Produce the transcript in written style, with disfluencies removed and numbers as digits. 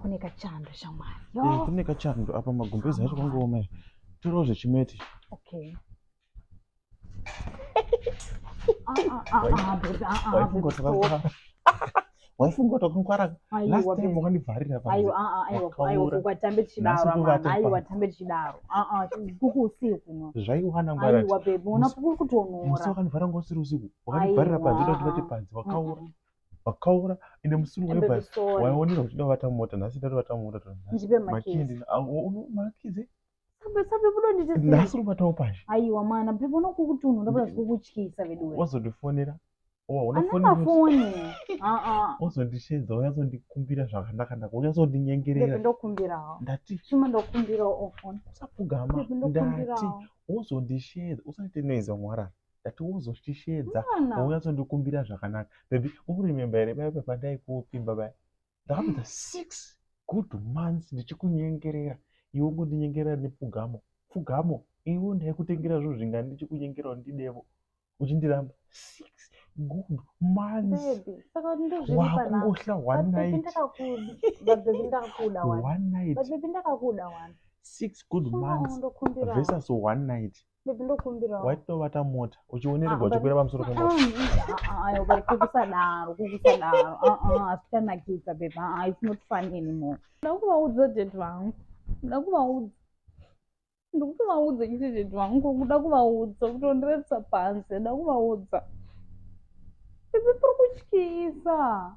Kune kachando shamwari. Kune kachando apa magumbezi acho kangooma. Toro zvechimeti. Okay. Waifunga wakangwara. Last time wakandivharira panze. Aiwa kwatambe chidaro amana. Aiwa tambe chidaro. Kukusiku no. Zvaiwana ngwara. Aiwa baby, unapukuru kutonora. Musi wakandivhara ngosiri usiku. Wakandivharira panze ndati panze wakaura. Wakaura ine musuru webva. Waionera uchida wata mota nhasi ndati wata mota. Ndipe makezi. Makezi. Sabe budo nditese. Nasuru batawo pashi. Aiwa mana pepo nokukutunhu ndabula zvikukutyisa vedu. Wazondifonera. Anafoni. Wazondishedza uyazondikumbira zvakanaka ndako uyazondinyengerera. Pepe ndokumbirawo. Ndati chuma ndokumbirawo ofoni. Usapfugama. Ndati wazondishedza usati noiza mwarara. Ndati wozostishedza uyazondikumbira zvakanaka. Baby uremember here paya pandaikupimba baya. Ndakapedza 6 good months ndichikunyengerera. Iwe ungodinyengerera nepfugamo. Pfugamo iwe ndaikutengera zvo zvingani ndichikunyengerawo ndidevo. Uchindiramba 6 good months. Baby, saka ndozviri Wakungohla one night. Baby ndakakuda one. One night. Baby ndakakuda one. 6 good months versus one night. Baby ndokumbira. Waitovata mota uchionerwa uchikwira pamusoro pemota. Ayo bari kukusadaro. Asitanakisa baby. It's not fun anymore. Ndakuvaudza date vangu. Ndakuvaudza chete date vangu. Ndakuvaudza kutondiretsa panze. Ndakuvaudza. Baby puri kutyisa.